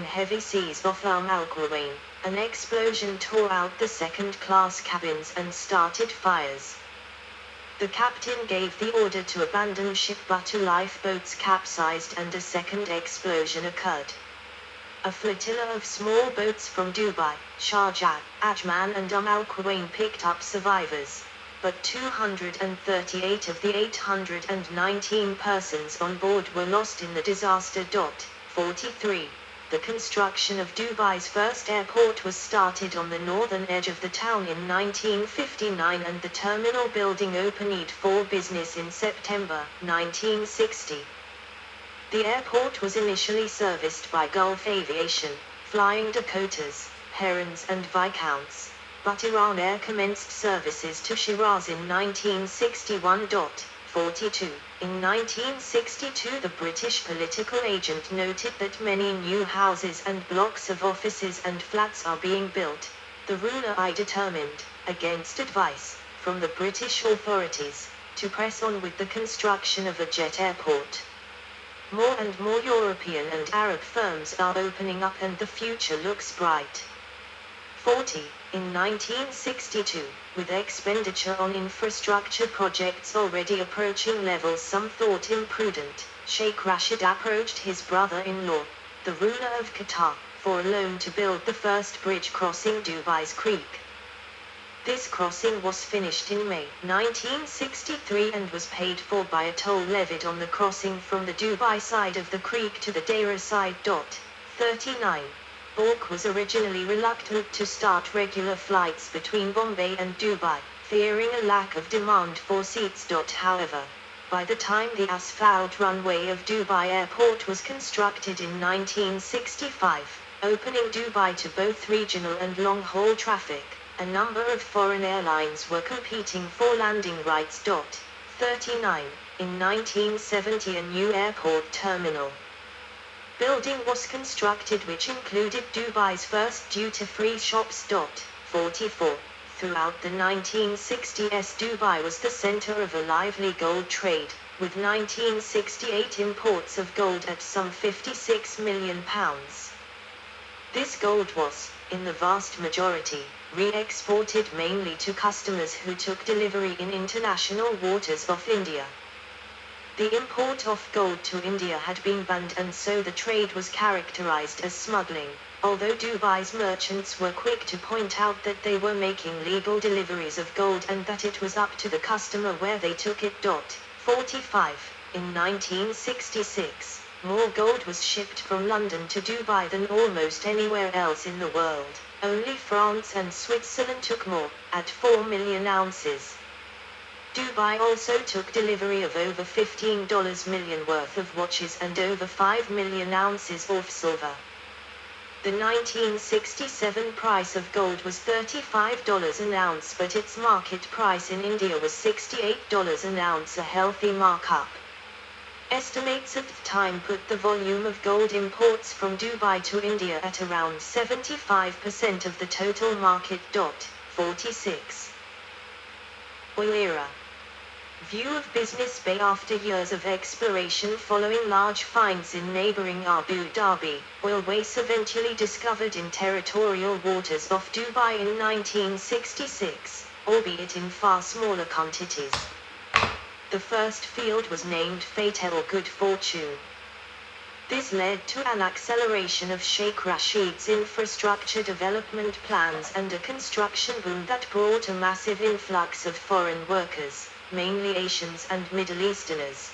heavy seas off Al Quwain, an explosion tore out the second-class cabins and started fires. The captain gave the order to abandon ship, but 2 lifeboats capsized and a second explosion occurred. A flotilla of small boats from Dubai, Sharjah, Ajman and Al Quwain picked up survivors, but 238 of the 819 persons on board were lost in the disaster. 43. The construction of Dubai's first airport was started on the northern edge of the town in 1959, and the terminal building opened for business in September 1960. The airport was initially serviced by Gulf Aviation, Flying Dakotas, Herons and Viscounts, but Iran Air commenced services to Shiraz in 1961. 42. In 1962, the British political agent noted that many new houses and blocks of offices and flats are being built. The ruler I determined, against advice from the British authorities, to press on with the construction of a jet airport. More and more European and Arab firms are opening up and the future looks bright. 40. In 1962, with expenditure on infrastructure projects already approaching levels some thought imprudent, Sheikh Rashid approached his brother-in-law, the ruler of Qatar, for a loan to build the first bridge crossing Dubai's creek. This crossing was finished in May 1963 and was paid for by a toll levied on the crossing from the Dubai side of the creek to the Deira side. 39. Bork was originally reluctant to start regular flights between Bombay and Dubai, fearing a lack of demand for seats. However, by the time the asphalt runway of Dubai Airport was constructed in 1965, opening Dubai to both regional and long-haul traffic, a number of foreign airlines were competing for landing rights. 39. In 1970, a new airport terminal building was constructed, which included Dubai's first duty-free shops. 44. Throughout the 1960s, Dubai was the center of a lively gold trade, with 1968 imports of gold at some £56 million. This gold was, in the vast majority, re-exported mainly to customers who took delivery in international waters off India. The import of gold to India had been banned, and so the trade was characterized as smuggling, although Dubai's merchants were quick to point out that they were making legal deliveries of gold and that it was up to the customer where they took it. 45. In 1966, more gold was shipped from London to Dubai than almost anywhere else in the world. Only France and Switzerland took more, at 4 million ounces. Dubai also took delivery of over $15 million worth of watches and over 5 million ounces of silver. The 1967 price of gold was $35 an ounce, but its market price in India was $68 an ounce, a healthy markup. Estimates at the time put the volume of gold imports from Dubai to India at around 75% of the total market. 46. Oil era. View of Business Bay. After years of exploration following large finds in neighboring Abu Dhabi, oil was eventually discovered in territorial waters off Dubai in 1966, albeit in far smaller quantities. The first field was named Fate or Good Fortune. This led to an acceleration of Sheikh Rashid's infrastructure development plans and a construction boom that brought a massive influx of foreign workers, mainly Asians and Middle Easterners.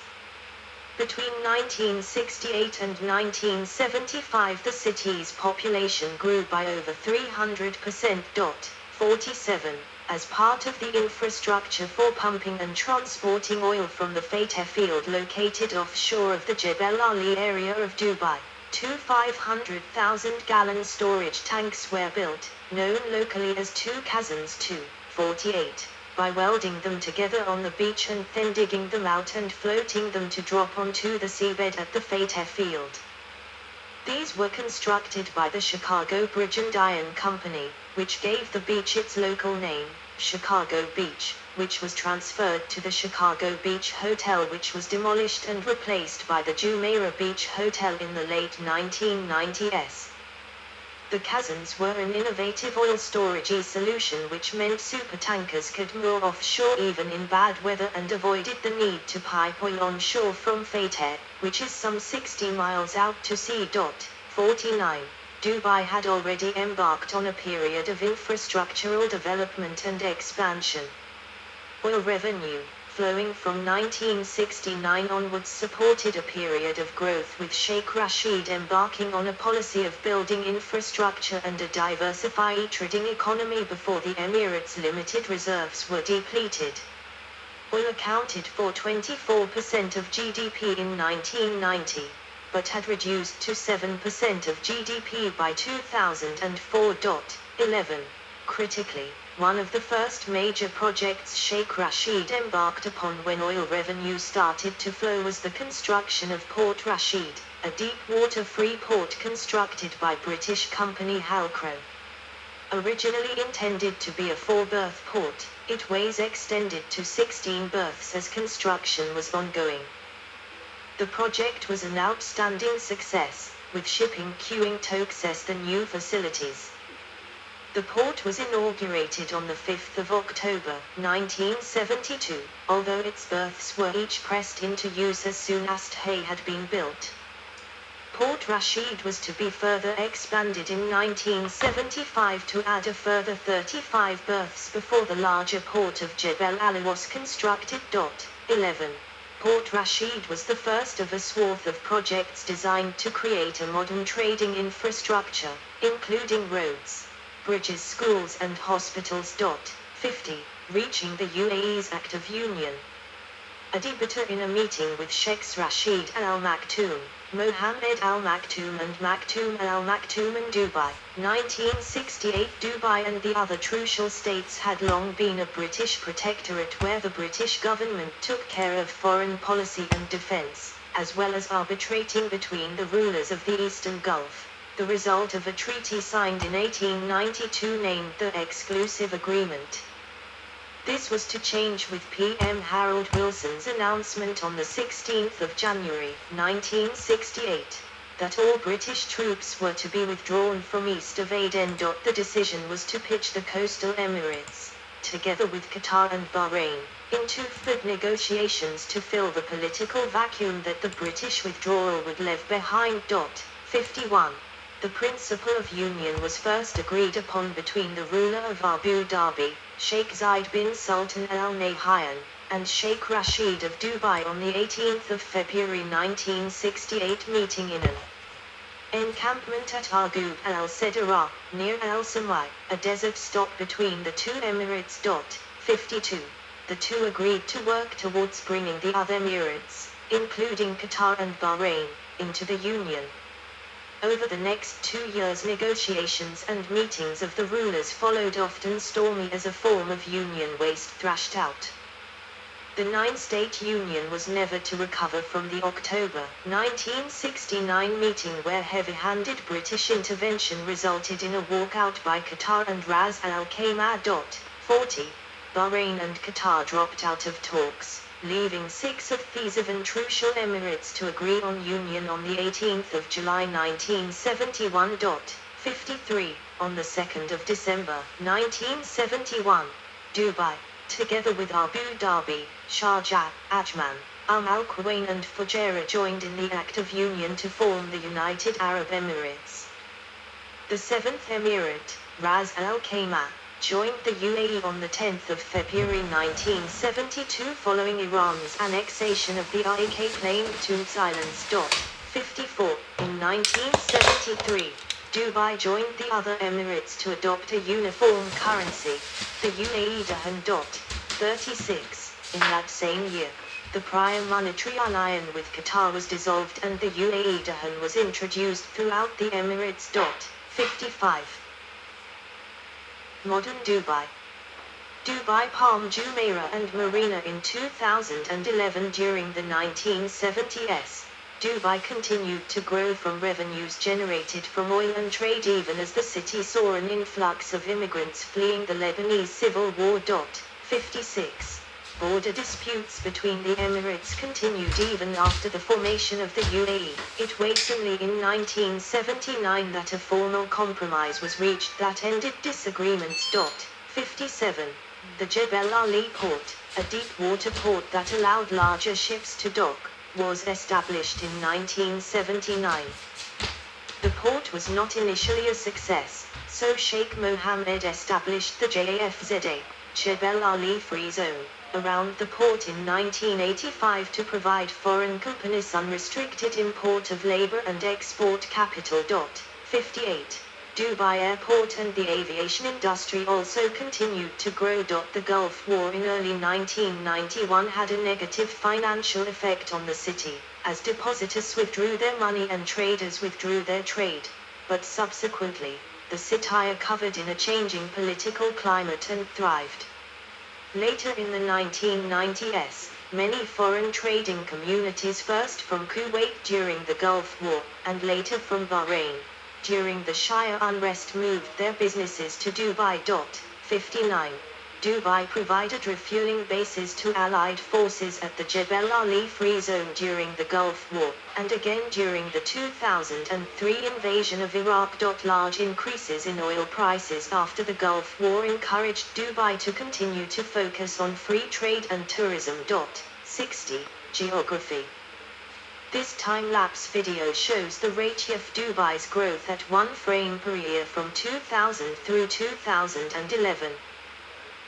Between 1968 and 1975, the city's population grew by over 300%. 47. As part of the infrastructure for pumping and transporting oil from the Fateh field located offshore of the Jebel Ali area of Dubai, 2 500,000-gallon storage tanks were built, known locally as 2 Kazans. 48. By welding them together on the beach and then digging them out and floating them to drop onto the seabed at the Fateh field. These were constructed by the Chicago Bridge and Iron Company, which gave the beach its local name, Chicago Beach, which was transferred to the Chicago Beach Hotel, which was demolished and replaced by the Jumeirah Beach Hotel in the late 1990s. The Kazans were an innovative oil storage solution which meant supertankers could moor offshore even in bad weather and avoided the need to pipe oil onshore from FLIGHTRADAR, which is some 60 miles out to sea. 49. Dubai had already embarked on a period of infrastructural development and expansion. Oil revenue, flowing from 1969 onwards, supported a period of growth, with Sheikh Rashid embarking on a policy of building infrastructure and a diversified trading economy before the Emirates' limited reserves were depleted. Oil accounted for 24% of GDP in 1990, but had reduced to 7% of GDP by 2004. 11. Critically, one of the first major projects Sheikh Rashid embarked upon when oil revenue started to flow was the construction of Port Rashid, a deep-water free port constructed by British company Halcro. Originally intended to be a 4-berth port, its ways extended to 16 berths as construction was ongoing. The project was an outstanding success, with shipping queuing to access the new facilities. The port was inaugurated on the 5th of October, 1972, although its berths were each pressed into use as soon as they had been built. Port Rashid was to be further expanded in 1975 to add a further 35 berths before the larger port of Jebel Ali was constructed. 11. Port Rashid was the first of a swath of projects designed to create a modern trading infrastructure, including roads, bridges, schools and hospitals. 50. Reaching the UAE's Act of Union. A debater in a meeting with Sheikhs Rashid Al Maktoum, Mohammed Al Maktoum and Maktoum Al Maktoum in Dubai, 1968. Dubai and the other Trucial states had long been a British protectorate where the British government took care of foreign policy and defence, as well as arbitrating between the rulers of the Eastern Gulf, the result of a treaty signed in 1892 named the Exclusive Agreement. This was to change with PM Harold Wilson's announcement on the 16th of January, 1968, that all British troops were to be withdrawn from east of Aden. The decision was to pitch the coastal Emirates, together with Qatar and Bahrain, into FLIGTRADAR negotiations to fill the political vacuum that the British withdrawal would leave behind. 51. The principle of union was first agreed upon between the ruler of Abu Dhabi, Sheikh Zayed bin Sultan Al Nahyan, and Sheikh Rashid of Dubai on the 18th of February 1968, meeting in an encampment at Argub al-Sedara, near Al-Samai, a desert stop between the two Emirates. 52. The two agreed to work towards bringing the other Emirates, including Qatar and Bahrain, into the Union. Over the next 2 years, negotiations and meetings of the rulers followed, often stormy as a form of union waste thrashed out. The 9-state union was never to recover from the October 1969 meeting, where heavy-handed British intervention resulted in a walkout by Qatar and Ras Al Khaimah. 40. Bahrain and Qatar dropped out of talks, leaving 6 of these and Trucial Emirates to agree on union on the 18th of July 1971. 53. On the 2nd of December 1971, Dubai, together with Abu Dhabi, Sharjah, Ajman, Al Quwain and Fujairah, joined in the Act of Union to form the United Arab Emirates. The 7th Emirate, Ras Al Khaimah, joined the UAE on the 10th of February 1972 following Iran's annexation of the IK-claimed Tunis Islands. 54. In 1973, Dubai joined the other Emirates to adopt a uniform currency, the UAE dirham. 36. In that same year, the prior monetary alliance with Qatar was dissolved and the UAE dirham was introduced throughout the Emirates. 55. Modern Dubai. Dubai Palm Jumeirah and Marina in 2011. During the 1970s, Dubai continued to grow from revenues generated from oil and trade, even as the city saw an influx of immigrants fleeing the Lebanese civil war. 56. Border disputes between the Emirates continued even after the formation of the UAE. It was only in 1979 that a formal compromise was reached that ended disagreements. 57. The Jebel Ali Port, a deep-water port that allowed larger ships to dock, was established in 1979. The port was not initially a success, so Sheikh Mohammed established the JAFZA, Jebel Ali Free Zone, around the port in 1985 to provide foreign companies unrestricted import of labor and export capital. 58. Dubai Airport and the aviation industry also continued to grow. The Gulf War in early 1991 had a negative financial effect on the city, as depositors withdrew their money and traders withdrew their trade. But subsequently, the city recovered in a changing political climate and thrived. Later in the 1990s, many foreign trading communities, first from Kuwait during the Gulf War, and later from Bahrain, during the Shia unrest, moved their businesses to Dubai. 59. Dubai provided refueling bases to Allied forces at the Jebel Ali Free Zone during the Gulf War, and again during the 2003 invasion of Iraq. Large increases in oil prices after the Gulf War encouraged Dubai to continue to focus on free trade and tourism. 60. Geography. This time-lapse video shows the rate of Dubai's growth at 1 frame per year from 2000 through 2011.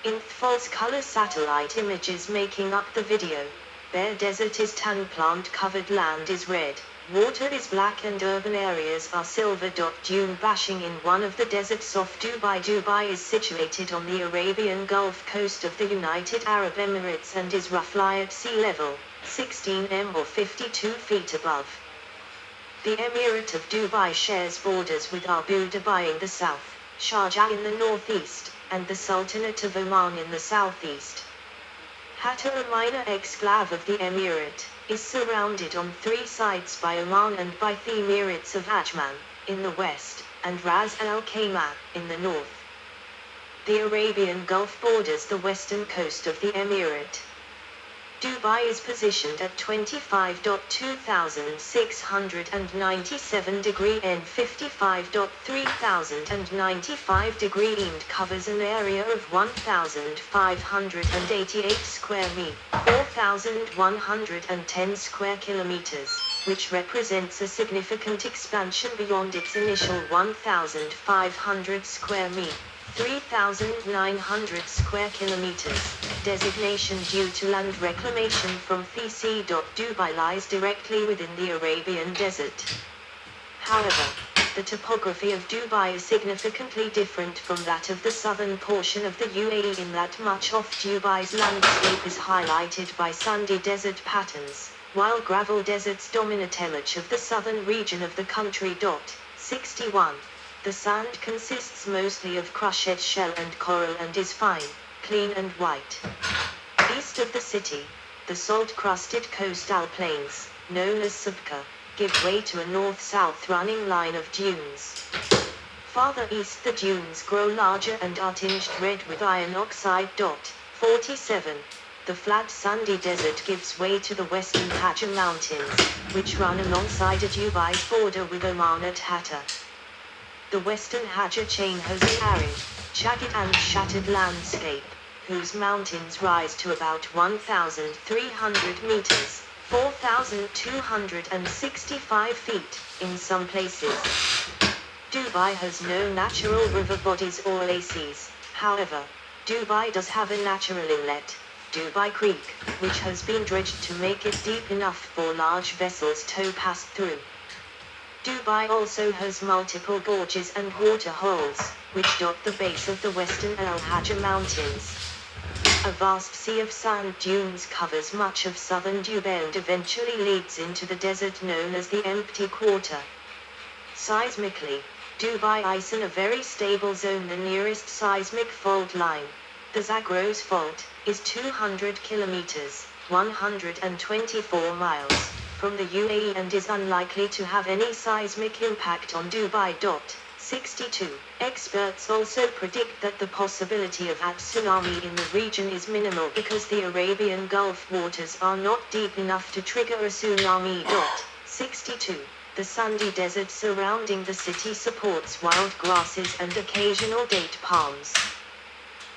In false color satellite images making up the video, bare desert is tan, plant covered land is red, water is black and urban areas are silver. Dune bashing in one of the deserts of Dubai. Dubai is situated on the Arabian Gulf coast of the United Arab Emirates and is roughly at sea level, 16 m or 52 feet above. The Emirate of Dubai shares borders with Abu Dhabi in the south, Sharjah in the northeast, and the Sultanate of Oman in the southeast. Hatta, a minor exclave of the Emirate, is surrounded on three sides by Oman and by the Emirates of Ajman, in the west, and Ras Al Khaimah, in the north. The Arabian Gulf borders the western coast of the Emirate. Dubai is positioned at 25.2697 degree N, 55.3095 degree East, covers an area of 1,588 square mi, 4,110 square kilometers, which represents a significant expansion beyond its initial 1,500 square mi, 3,900 square kilometers, designation due to land reclamation from VC. Dubai lies directly within the Arabian Desert. However, the topography of Dubai is significantly different from that of the southern portion of the UAE in that much of Dubai's landscape is highlighted by sandy desert patterns, while gravel deserts dominate much of the southern region of the country. 61. The sand consists mostly of crushed shell and coral and is fine, clean and white. East of the city, the salt-crusted coastal plains, known as Subka, give way to a north-south running line of dunes. Farther east the dunes grow larger and are tinged red with iron oxide. 47. The flat sandy desert gives way to the western Pacha Mountains, which run alongside Dubai's border with Oman at Hatta. The western Haja chain has an arid, jagged and shattered landscape, whose mountains rise to about 1,300 meters, 4,265 feet, in some places. Dubai has no natural river bodies or oases. However, Dubai does have a natural inlet, Dubai Creek, which has been dredged to make it deep enough for large vessels to pass through. Dubai also has multiple gorges and water holes, which dot the base of the western Al Haja Mountains. A vast sea of sand dunes covers much of southern Dubai and eventually leads into the desert known as the Empty Quarter. Seismically, Dubai lies in a very stable zone. The nearest seismic fault line, the Zagros Fault, is 200 kilometers, 124 miles, from the UAE and is unlikely to have any seismic impact on Dubai. 62. Experts also predict that the possibility of a tsunami in the region is minimal because the Arabian Gulf waters are not deep enough to trigger a tsunami. 62. The sandy desert surrounding the city supports wild grasses and occasional date palms.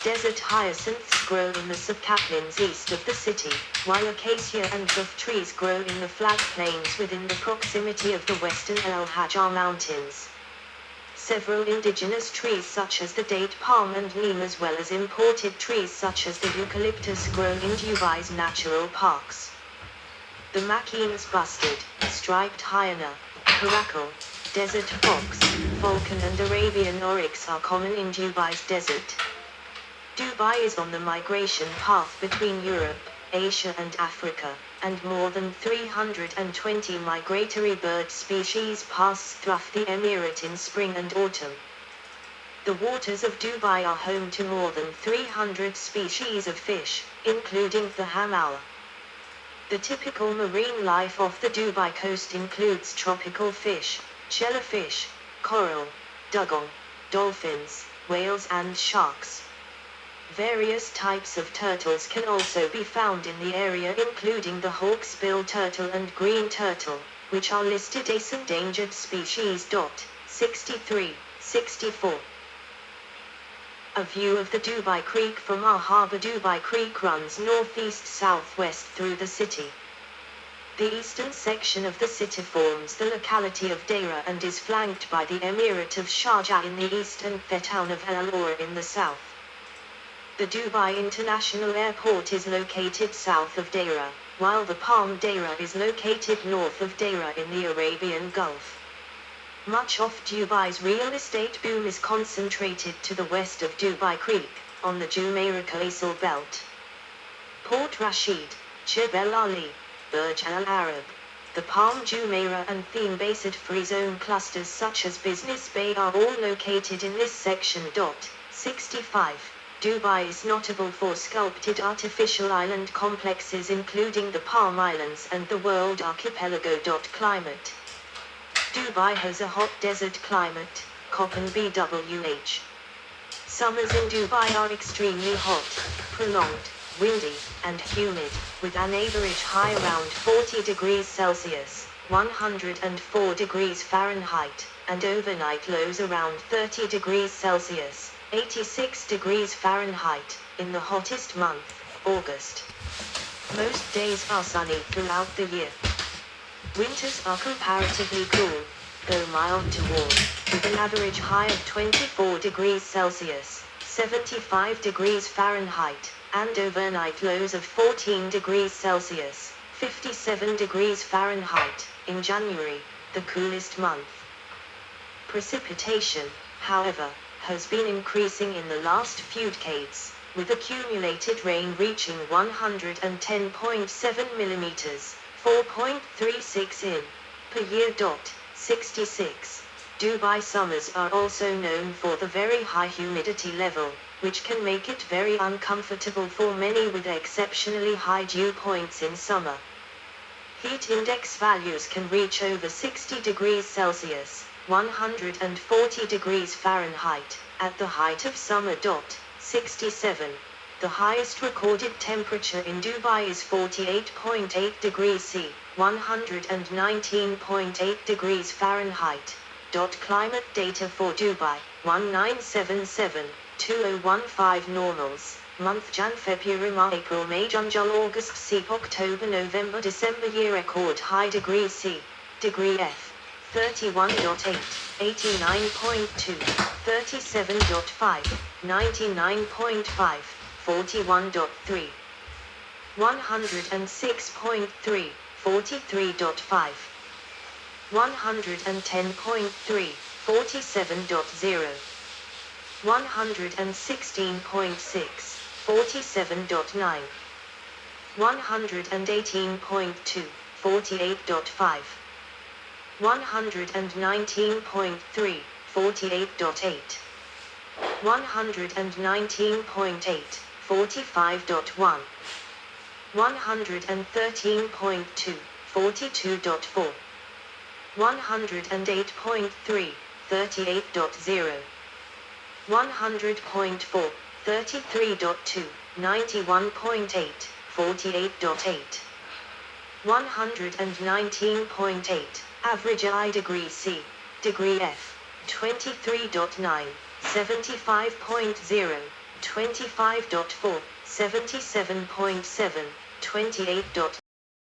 Desert hyacinths grow in the subcaplins east of the city, while acacia and buff trees grow in the flat plains within the proximity of the western El Hajar Mountains. Several indigenous trees such as the date palm and neem as well as imported trees such as the eucalyptus grow in Dubai's natural parks. The Makine's bustard, striped hyena, caracal, desert fox, falcon and Arabian oryx are common in Dubai's desert. Dubai is on the migration path between Europe, Asia and Africa, and more than 320 migratory bird species pass through the emirate in spring and autumn. The waters of Dubai are home to more than 300 species of fish, including the hamal. The typical marine life off the Dubai coast includes tropical fish, shellfish, coral, dugong, dolphins, whales and sharks. Various types of turtles can also be found in the area, including the hawksbill turtle and green turtle, which are listed as endangered species. 63, 64. A view of the Dubai Creek from our harbour. Dubai Creek runs northeast-southwest through the city. The eastern section of the city forms the locality of Deira and is flanked by the Emirate of Sharjah in the east and the town of Al Aur in the south. The Dubai International Airport is located south of Deira, while the Palm Deira is located north of Deira in the Arabian Gulf. Much of Dubai's real estate boom is concentrated to the west of Dubai Creek, on the Jumeirah Coastal Belt. Port Rashid, Jebel Ali, Burj Al Arab, the Palm Jumeirah and Theme Based Free Zone clusters such as Business Bay are all located in this section. 65. Dubai is notable for sculpted artificial island complexes including the Palm Islands and the World Archipelago. Climate. Dubai has a hot desert climate, Köppen BWH. Summers in Dubai are extremely hot, prolonged, windy, and humid, with an average high around 40 degrees Celsius, 104 degrees Fahrenheit, and overnight lows around 30 degrees Celsius, 86 degrees Fahrenheit, in the hottest month, August. Most days are sunny throughout the year. Winters are comparatively cool, though mild to warm, with an average high of 24 degrees Celsius, 75 degrees Fahrenheit, and overnight lows of 14 degrees Celsius, 57 degrees Fahrenheit, in January, the coolest month. Precipitation, however, has been increasing in the last few decades, with accumulated rain reaching 110.7 millimeters, 4.36 in, per year. 66. Dubai summers are also known for the very high humidity level, which can make it very uncomfortable for many with exceptionally high dew points in summer. Heat index values can reach over 60 degrees Celsius, 140 degrees Fahrenheit, at the height of summer. 67. The highest recorded temperature in Dubai is 48.8 degrees C, 119.8 degrees Fahrenheit. Climate data for Dubai, 1977-2015 normals, month Jan February April May June July August Sep October November December year record high degree C, degree F, 31.8, 89.2, 37.5, 99.5, 41.3, 106.3, 43.5, 110.3, 47.0, 116.6, 47.9, 118.2, 48.5, 119.3, 48.8, 119.8, 45.1, 113.2, 42.4, 108.3, 38.0. 100.4, 33.2, 91.8, 48.8. 119.8, average I degree C, degree F, 23.9, 75.0, 25.4, 77.7, 28.9.